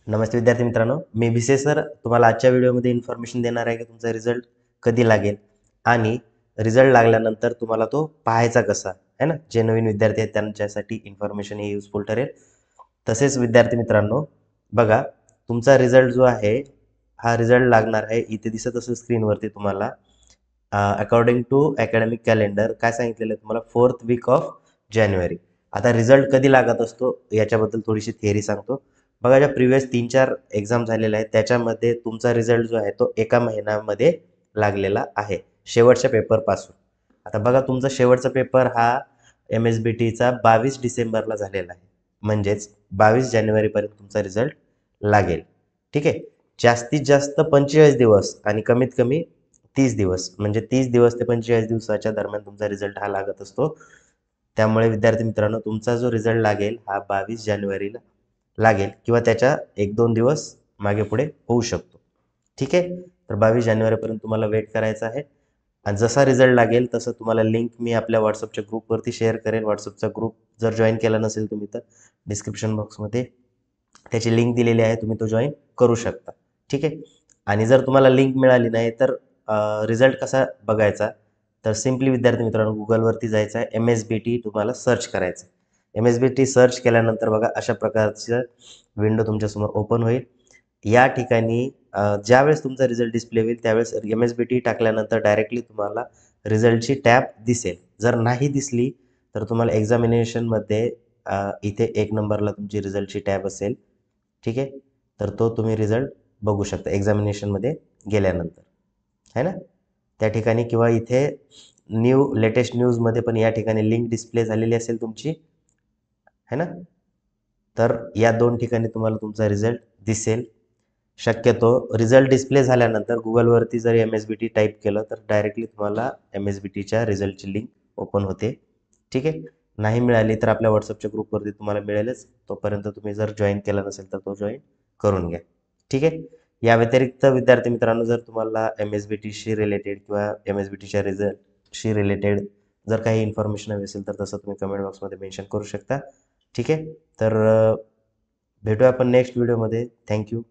नमस्ते विद्यार्थी मित्रांनो, मी भिसे सर तुम्हाला आजच्या व्हिडिओमध्ये इन्फॉर्मेशन देणार आहे की तुमचा रिझल्ट कधी लागेल आणि रिझल्ट लागल्यानंतर तुम्हाला तो पाहायचा कसा आहे ना. जे नवीन विद्यार्थी आहेत त्यांच्यासाठी इन्फॉर्मेशन हे युजफुल ठरेल. तसेच विद्यार्थी मित्रांनो बघा, तुमचा रिझल्ट जो आहे हा रिझल्ट लागणार आहे. इथे दिसत असेल स्क्रीनवरती तुम्हाला अकॉर्डिंग टू अकॅडमिक कॅलेंडर काय सांगितलेलं आहे तुम्हाला, 4th वीक ऑफ जानेवारी. आता रिझल्ट कधी लागत असतो याच्याबद्दल थोडीशी थिअरी सांगतो. बघा, ज्या प्रिव्हियस 3-4 एक्झाम झालेल्या आहेत त्याच्यामध्ये तुमचा रिझल्ट जो आहे तो एका महिन्यामध्ये लागलेला आहे शेवटच्या पेपरपासून. आता बघा, तुमचा शेवटचा पेपर हा MSBTचा 22 डिसेंबरला झालेला आहे, म्हणजेच 22 जानेवारीपर्यंत तुमचा रिझल्ट लागेल. ठीक आहे. जास्तीत जास्त 45 दिवस आणि कमीत कमी 30 दिवस, म्हणजे 30 दिवस ते 45 दिवसाच्या दरम्यान तुमचा रिझल्ट हा लागत असतो. त्यामुळे विद्यार्थी मित्रांनो, तुमचा जो रिझल्ट लागेल हा 22 जानेवारीला लागेल किंवा त्याच्या 1-2 दिवस मागे पुढे होऊ शकतो. ठीक आहे. तर 22 जानेवारीपर्यंत तुम्हाला वेट करायचा आहे आणि जसा रिझल्ट लागेल तसं तुम्हाला लिंक मी आपल्या व्हॉट्सअपच्या ग्रुपवरती शेअर करेन. व्हॉट्सअपचा ग्रुप जर जॉईन केला नसेल तुम्ही तर डिस्क्रिप्शन बॉक्समध्ये त्याची लिंक दिलेली आहे, तुम्ही तो जॉईन करू शकता. ठीक आहे. आणि जर तुम्हाला लिंक मिळाली नाही तर रिझल्ट कसा बघायचा, तर सिम्पली विद्यार्थी मित्रांनो गुगलवरती जायचं आहे, MSBT तुम्हाला सर्च करायचं. MSBT सर्च केल्यानंतर बघा अशा प्रकारचं विंडो तुमच्यासमोर ओपन होईल. या ठिकाणी ज्यावेळेस तुमचा रिझल्ट डिस्प्ले होईल त्यावेळेस MSBT टाकल्यानंतर डायरेक्टली तुम्हाला रिझल्टची टॅब दिसेल. जर नाही दिसली तर तुम्हाला एक्झामिनेशनमध्ये इथे 1 नंबरला तुमची रिझल्टची टॅब असेल. ठीक आहे. तर तो तुम्ही रिझल्ट बघू शकता एक्झामिनेशनमध्ये गेल्यानंतर, आहे ना. त्या ठिकाणी किंवा इथे लेटेस्ट न्यूजमध्ये पण या ठिकाणी लिंक डिस्प्ले झालेली असेल तुमची, है ना. तर या 2 ठिकाणी तुम्हाला तुमचा रिझल्ट दिसेल. शक्यतो रिझल्ट डिस्प्ले झाल्यानंतर गुगलवरती जर MSBT टाईप केलं तर डायरेक्टली तुम्हाला MSBTच्या रिझल्टची लिंक ओपन होते. ठीक आहे. नाही मिळाली तर आपल्या व्हॉट्सअपच्या ग्रुपवरती तुम्हाला मिळेलच. तोपर्यंत तुम्ही जर जॉईन केला नसेल तर तो जॉईन करून घ्या. ठीक आहे. या व्यतिरिक्त विद्यार्थी मित्रांनो, जर तुम्हाला MSBTशी रिलेटेड किंवा MSBTच्या रिझल्टशी रिलेटेड जर काही इन्फॉर्मेशन हवी असेल तर तसं तुम्ही कमेंट बॉक्समध्ये मेन्शन करू शकता. ठीक आहे. तर भेटूया आपण नेक्स्ट व्हिडिओमध्ये. थँक्यू.